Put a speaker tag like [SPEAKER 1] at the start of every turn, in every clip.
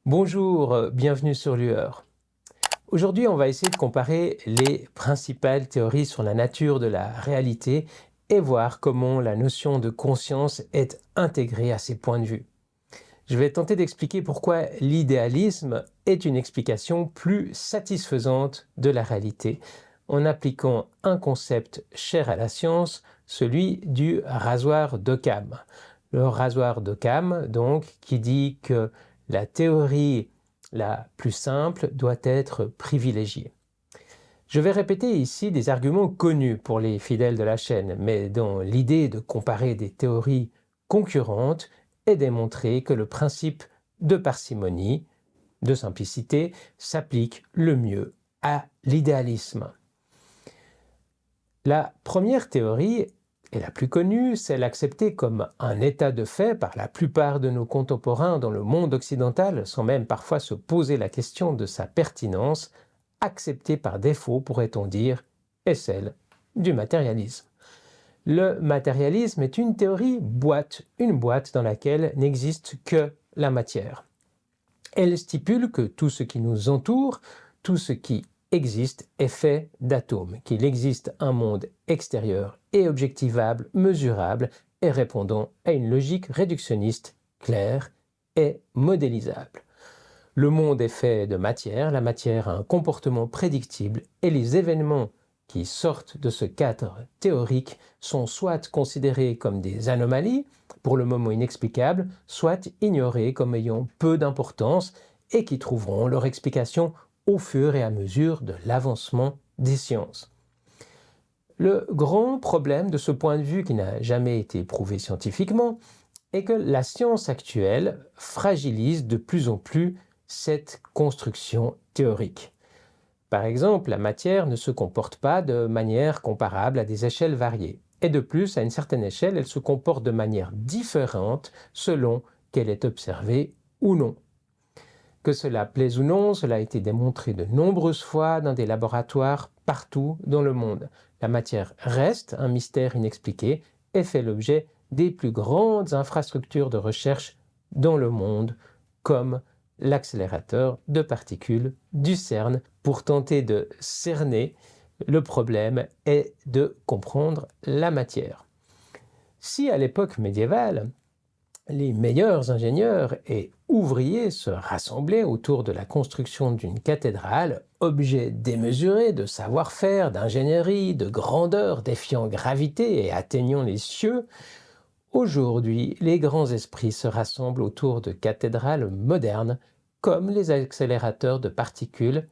[SPEAKER 1] Bonjour, bienvenue sur Lueur. Aujourd'hui, on va essayer de comparer les principales théories sur la nature de la réalité et voir comment la notion de conscience est intégrée à ces points de vue. Je vais tenter d'expliquer pourquoi l'idéalisme est une explication plus satisfaisante de la réalité, en appliquant un concept cher à la science, celui du rasoir d'Occam. Le rasoir d'Occam, donc, qui dit que la théorie la plus simple doit être privilégiée. Je vais répéter ici des arguments connus pour les fidèles de la chaîne, mais dans l'idée de comparer des théories concurrentes et démontrer que le principe de parcimonie, de simplicité, s'applique le mieux à l'idéalisme. La première théorie, et la plus connue, celle acceptée comme un état de fait par la plupart de nos contemporains dans le monde occidental, sans même parfois se poser la question de sa pertinence, acceptée par défaut, pourrait-on dire, est celle du matérialisme. Le matérialisme est une théorie boîte, une boîte dans laquelle n'existe que la matière. Elle stipule que tout ce qui nous entoure, tout ce qui existe est fait d'atomes, qu'il existe un monde extérieur et objectivable, mesurable et répondant à une logique réductionniste claire et modélisable. Le monde est fait de matière, la matière a un comportement prédictible et les événements qui sortent de ce cadre théorique sont soit considérés comme des anomalies, pour le moment inexplicables, soit ignorés comme ayant peu d'importance et qui trouveront leur explication au fur et à mesure de l'avancement des sciences. Le grand problème de ce point de vue, qui n'a jamais été prouvé scientifiquement, est que la science actuelle fragilise de plus en plus cette construction théorique. Par exemple, la matière ne se comporte pas de manière comparable à des échelles variées. Et de plus, à une certaine échelle, elle se comporte de manière différente selon qu'elle est observée ou non. Que cela plaise ou non, cela a été démontré de nombreuses fois dans des laboratoires partout dans le monde. La matière reste un mystère inexpliqué et fait l'objet des plus grandes infrastructures de recherche dans le monde, comme l'accélérateur de particules du CERN, pour tenter de cerner le problème et de comprendre la matière. Si à l'époque médiévale, les meilleurs ingénieurs et ouvriers se rassemblaient autour de la construction d'une cathédrale, objet démesuré de savoir-faire, d'ingénierie, de grandeur, défiant gravité et atteignant les cieux, aujourd'hui, les grands esprits se rassemblent autour de cathédrales modernes, comme les accélérateurs de particules,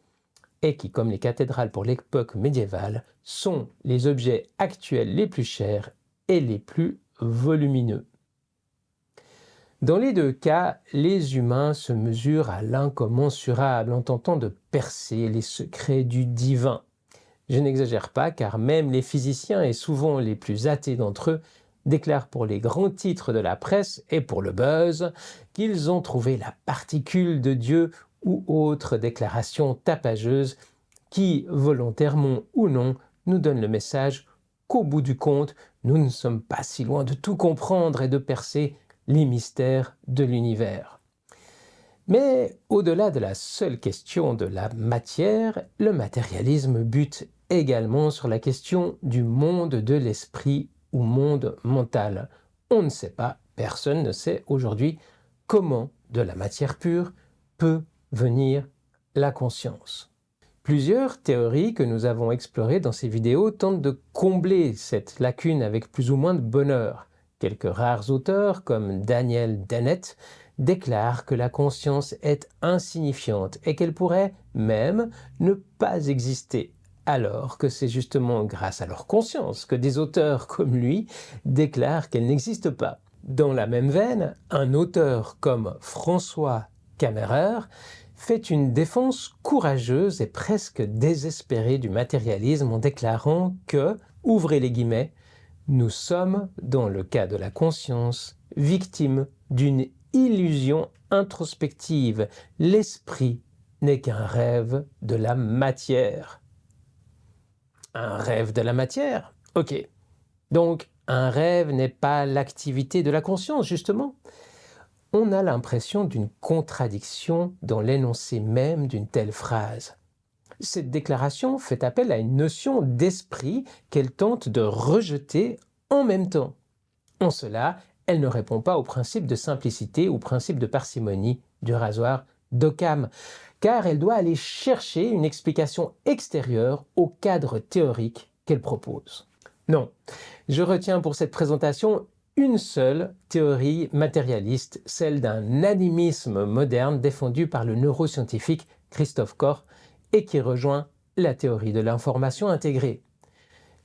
[SPEAKER 1] et qui, comme les cathédrales pour l'époque médiévale, sont les objets actuels les plus chers et les plus volumineux. Dans les deux cas, les humains se mesurent à l'incommensurable en tentant de percer les secrets du divin. Je n'exagère pas, car même les physiciens, et souvent les plus athées d'entre eux, déclarent pour les grands titres de la presse et pour le buzz qu'ils ont trouvé la particule de Dieu ou autre déclaration tapageuse qui, volontairement ou non, nous donne le message qu'au bout du compte, nous ne sommes pas si loin de tout comprendre et de percer les mystères de l'univers. Mais au-delà de la seule question de la matière, le matérialisme bute également sur la question du monde de l'esprit ou monde mental. On ne sait pas, personne ne sait aujourd'hui comment de la matière pure peut venir la conscience. Plusieurs théories que nous avons explorées dans ces vidéos tentent de combler cette lacune avec plus ou moins de bonheur. Quelques rares auteurs, comme Daniel Dennett, déclarent que la conscience est insignifiante et qu'elle pourrait même ne pas exister, alors que c'est justement grâce à leur conscience que des auteurs comme lui déclarent qu'elle n'existe pas. Dans la même veine, un auteur comme François Kammerer fait une défense courageuse et presque désespérée du matérialisme en déclarant que, ouvrez les guillemets, nous sommes, dans le cas de la conscience, victimes d'une illusion introspective. L'esprit n'est qu'un rêve de la matière. Un rêve de la matière? Ok. Donc, un rêve n'est pas l'activité de la conscience, justement. on a l'impression d'une contradiction dans l'énoncé même d'une telle phrase. Cette déclaration fait appel à une notion d'esprit qu'elle tente de rejeter en même temps. En cela, elle ne répond pas au principe de simplicité ou principe de parcimonie du rasoir d'Occam, car elle doit aller chercher une explication extérieure au cadre théorique qu'elle propose. Non, je retiens pour cette présentation une seule théorie matérialiste, celle d'un animisme moderne défendu par le neuroscientifique Christophe Koch et qui rejoint la théorie de l'information intégrée.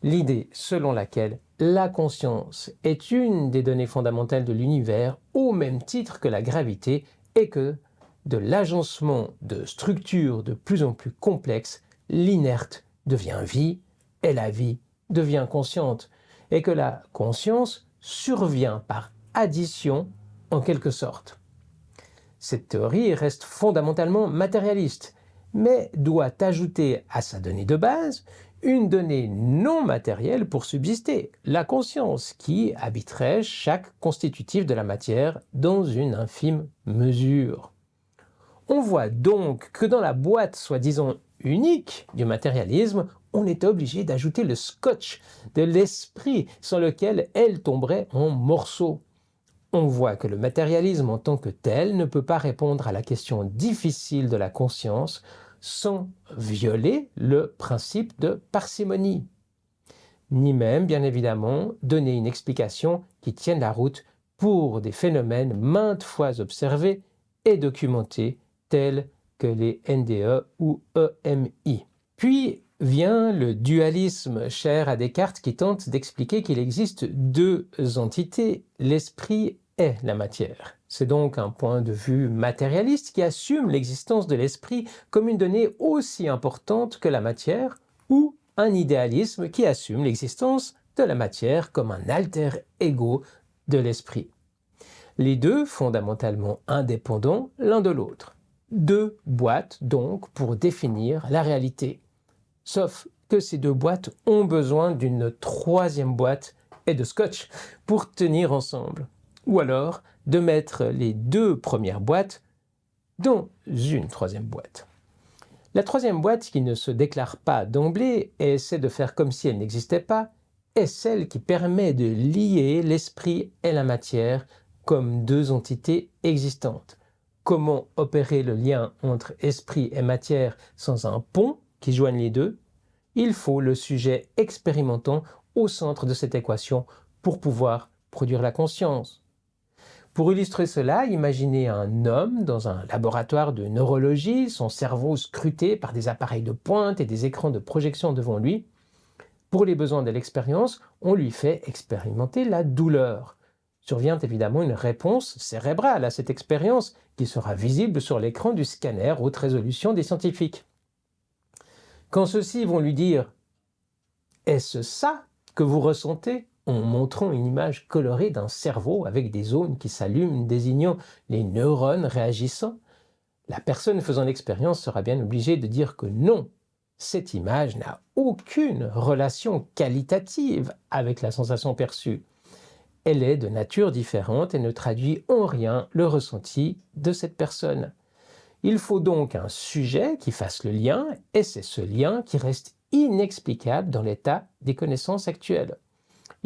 [SPEAKER 1] L'idée selon laquelle la conscience est une des données fondamentales de l'univers au même titre que la gravité et que, de l'agencement de structures de plus en plus complexes, l'inerte devient vie et la vie devient consciente, et que la conscience survient par addition en quelque sorte. Cette théorie reste fondamentalement matérialiste, mais doit ajouter à sa donnée de base une donnée non matérielle pour subsister, la conscience, qui habiterait chaque constitutif de la matière dans une infime mesure. On voit donc que dans la boîte soi-disant unique du matérialisme, on est obligé d'ajouter le scotch de l'esprit sans lequel elle tomberait en morceaux. On voit que le matérialisme en tant que tel ne peut pas répondre à la question difficile de la conscience sans violer le principe de parcimonie, ni même, bien évidemment, donner une explication qui tienne la route pour des phénomènes maintes fois observés et documentés tels que les NDE ou EMI. Puis vient le dualisme cher à Descartes qui tente d'expliquer qu'il existe deux entités, l'esprit et la matière. C'est donc un point de vue matérialiste qui assume l'existence de l'esprit comme une donnée aussi importante que la matière, ou un idéalisme qui assume l'existence de la matière comme un alter ego de l'esprit. Les deux fondamentalement indépendants l'un de l'autre. Deux boîtes donc pour définir la réalité. Sauf que ces deux boîtes ont besoin d'une troisième boîte et de scotch pour tenir ensemble. Ou alors de mettre les deux premières boîtes dans une troisième boîte. La troisième boîte qui ne se déclare pas d'emblée et essaie de faire comme si elle n'existait pas, est celle qui permet de lier l'esprit et la matière comme deux entités existantes. Comment opérer le lien entre esprit et matière sans un pont qui joigne les deux? Il faut le sujet expérimentant au centre de cette équation pour pouvoir produire la conscience. Pour illustrer cela, imaginez un homme dans un laboratoire de neurologie, son cerveau scruté par des appareils de pointe et des écrans de projection devant lui. Pour les besoins de l'expérience, on lui fait expérimenter la douleur. Survient évidemment une réponse cérébrale à cette expérience qui sera visible sur l'écran du scanner haute résolution des scientifiques. Quand ceux-ci vont lui dire « Est-ce ça que vous ressentez ?» en montrant une image colorée d'un cerveau avec des zones qui s'allument désignant les neurones réagissant, la personne faisant l'expérience sera bien obligée de dire que non, cette image n'a aucune relation qualitative avec la sensation perçue. Elle est de nature différente et ne traduit en rien le ressenti de cette personne. Il faut donc un sujet qui fasse le lien, et c'est ce lien qui reste inexplicable dans l'état des connaissances actuelles.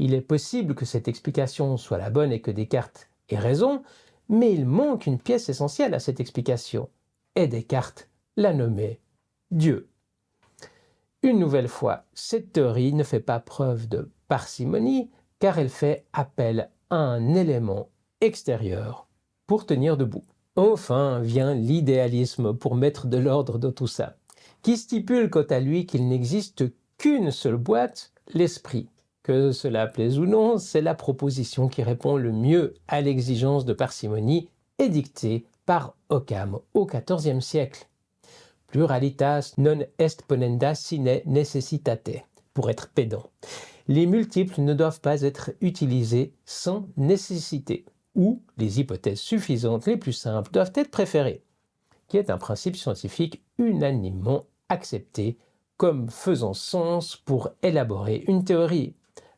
[SPEAKER 1] Il est possible que cette explication soit la bonne et que Descartes ait raison, mais il manque une pièce essentielle à cette explication, et Descartes l'a nommée Dieu. Une nouvelle fois, cette théorie ne fait pas preuve de parcimonie, car elle fait appel à un élément extérieur pour tenir debout. Enfin vient l'idéalisme pour mettre de l'ordre dans tout ça, qui stipule quant à lui qu'il n'existe qu'une seule boîte, l'esprit. Que cela plaise ou non, c'est la proposition qui répond le mieux à l'exigence de parcimonie édictée par Occam au XIVe siècle. Pluralitas non est ponenda sine necessitate, pour être pédant. Les multiples ne doivent pas être utilisés sans nécessité, ou les hypothèses suffisantes les plus simples doivent être préférées, qui est un principe scientifique unanimement accepté comme faisant sens pour élaborer une théorie.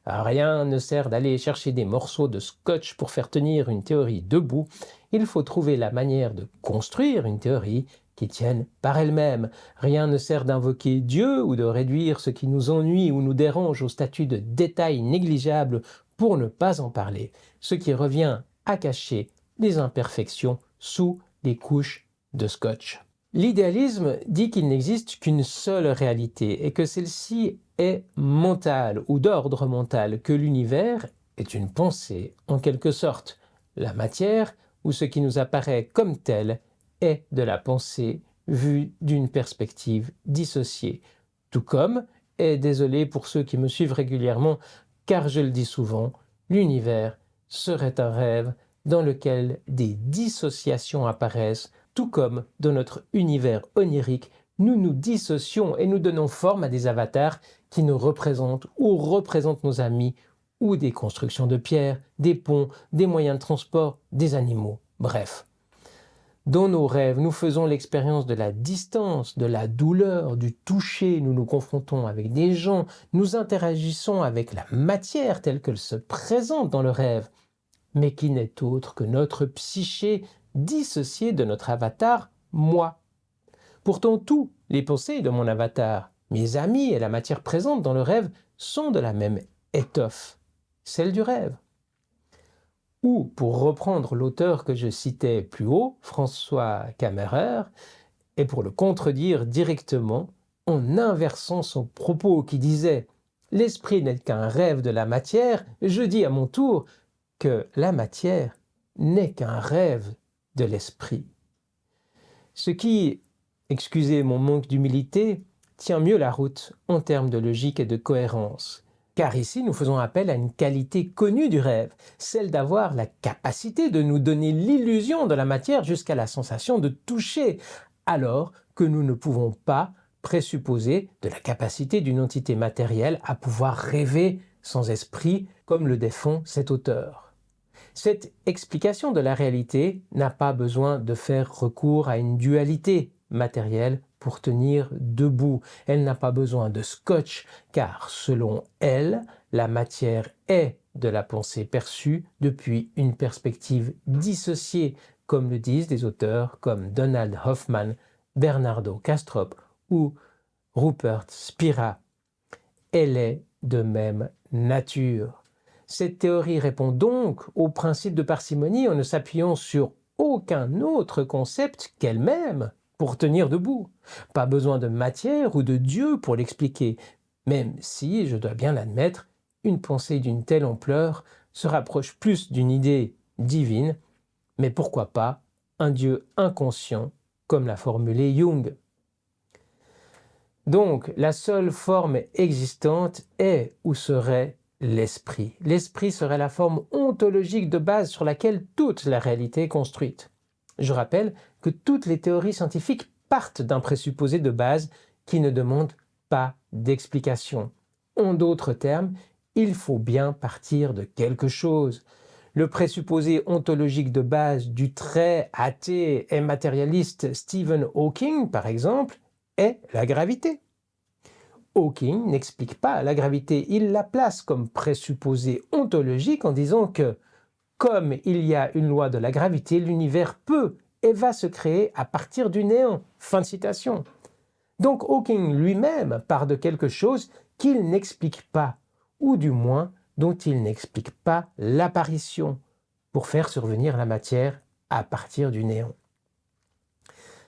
[SPEAKER 1] Rien ne sert d'aller chercher des morceaux de scotch pour faire tenir une théorie debout. Il faut trouver la manière de construire une théorie qui tienne par elle-même. Rien ne sert d'invoquer Dieu ou de réduire ce qui nous ennuie ou nous dérange au statut de détail négligeable pour ne pas en parler, ce qui revient à cacher les imperfections sous les couches de scotch. L'idéalisme dit qu'il n'existe qu'une seule réalité et que celle-ci est mentale ou d'ordre mental, que l'univers est une pensée en quelque sorte. La matière, ou ce qui nous apparaît comme tel, est de la pensée vue d'une perspective dissociée. Tout comme, et désolé pour ceux qui me suivent régulièrement, car je le dis souvent, l'univers serait un rêve dans lequel des dissociations apparaissent, tout comme dans notre univers onirique, nous nous dissocions et nous donnons forme à des avatars qui nous représentent ou représentent nos amis, ou des constructions de pierre, des ponts, des moyens de transport, des animaux, bref. Dans nos rêves, nous faisons l'expérience de la distance, de la douleur, du toucher, nous nous confrontons avec des gens, nous interagissons avec la matière telle qu'elle se présente dans le rêve, mais qui n'est autre que notre psyché dissociée de notre avatar, moi. Pourtant, tous les pensées de mon avatar, mes amis et la matière présente dans le rêve sont de la même étoffe, celle du rêve. Ou, pour reprendre l'auteur que je citais plus haut, François Kammerer, et pour le contredire directement, en inversant son propos qui disait « L'esprit n'est qu'un rêve de la matière », je dis à mon tour que la matière n'est qu'un rêve de l'esprit. Ce qui, excusez mon manque d'humilité, tient mieux la route en termes de logique et de cohérence. Car ici, nous faisons appel à une qualité connue du rêve, celle d'avoir la capacité de nous donner l'illusion de la matière jusqu'à la sensation de toucher, alors que nous ne pouvons pas présupposer de la capacité d'une entité matérielle à pouvoir rêver sans esprit, comme le défend cet auteur. Cette explication de la réalité n'a pas besoin de faire recours à une dualité matérielle pour tenir debout. Elle n'a pas besoin de scotch, car selon elle, la matière est de la pensée perçue depuis une perspective dissociée, comme le disent des auteurs comme Donald Hoffman, Bernardo Kastrup ou Rupert Spira. Elle est de même nature. Cette théorie répond donc au principe de parcimonie en ne s'appuyant sur aucun autre concept qu'elle-même pour tenir debout. Pas besoin de matière ou de Dieu pour l'expliquer, même si, je dois bien l'admettre, une pensée d'une telle ampleur se rapproche plus d'une idée divine, mais pourquoi pas un Dieu inconscient, comme l'a formulé Jung. Donc, la seule forme existante est ou serait l'esprit. L'esprit serait la forme ontologique de base sur laquelle toute la réalité est construite. Je rappelle que toutes les théories scientifiques partent d'un présupposé de base qui ne demande pas d'explication. En d'autres termes, il faut bien partir de quelque chose. Le présupposé ontologique de base du très athée et matérialiste Stephen Hawking, par exemple, est la gravité. Hawking n'explique pas la gravité, il la place comme présupposé ontologique en disant que comme il y a une loi de la gravité, l'univers peut et va se créer à partir du néant. Fin de citation. Donc Hawking lui-même part de quelque chose qu'il n'explique pas, ou du moins dont il n'explique pas l'apparition, pour faire survenir la matière à partir du néant.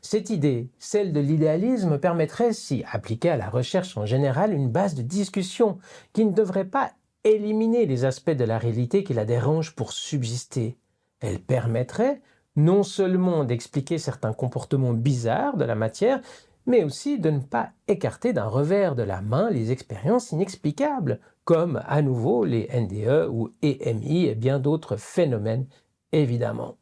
[SPEAKER 1] Cette idée, celle de l'idéalisme, permettrait, si appliquée à la recherche en général, une base de discussion qui ne devrait pas éliminer les aspects de la réalité qui la dérangent pour subsister. Elle permettrait non seulement d'expliquer certains comportements bizarres de la matière, mais aussi de ne pas écarter d'un revers de la main les expériences inexplicables, comme à nouveau les NDE ou EMI et bien d'autres phénomènes, évidemment.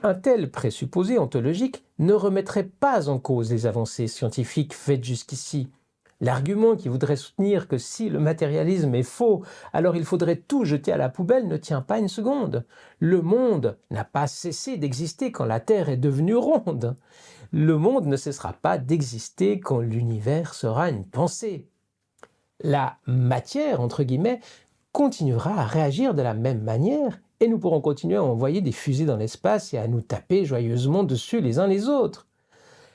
[SPEAKER 1] Un tel présupposé ontologique ne remettrait pas en cause les avancées scientifiques faites jusqu'ici. L'argument qui voudrait soutenir que si le matérialisme est faux, alors il faudrait tout jeter à la poubelle ne tient pas une seconde. Le monde n'a pas cessé d'exister quand la Terre est devenue ronde. Le monde ne cessera pas d'exister quand l'univers sera une pensée. La matière, entre guillemets, continuera à réagir de la même manière et nous pourrons continuer à envoyer des fusées dans l'espace et à nous taper joyeusement dessus les uns les autres.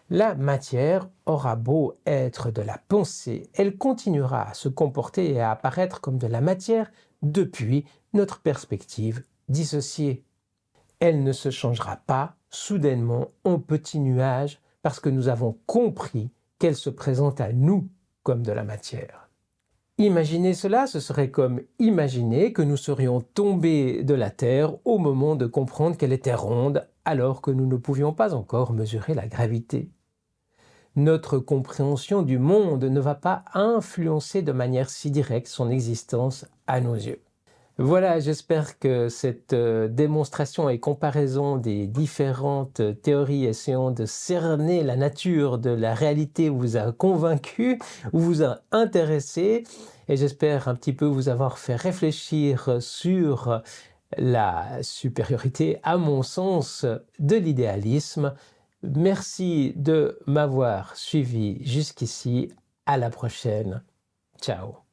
[SPEAKER 1] La matière aura beau être de la pensée, elle continuera à se comporter et à apparaître comme de la matière depuis notre perspective dissociée. Elle ne se changera pas soudainement en petit nuage parce que nous avons compris qu'elle se présente à nous comme de la matière. Imaginer cela, ce serait comme imaginer que nous serions tombés de la Terre au moment de comprendre qu'elle était ronde alors que nous ne pouvions pas encore mesurer la gravité. Notre compréhension du monde ne va pas influencer de manière si directe son existence à nos yeux. Voilà, j'espère que cette démonstration et comparaison des différentes théories essayant de cerner la nature de la réalité vous a convaincu, vous a intéressé, et j'espère un petit peu vous avoir fait réfléchir sur la supériorité, à mon sens, de l'idéalisme. Merci de m'avoir suivi jusqu'ici. À la prochaine. Ciao.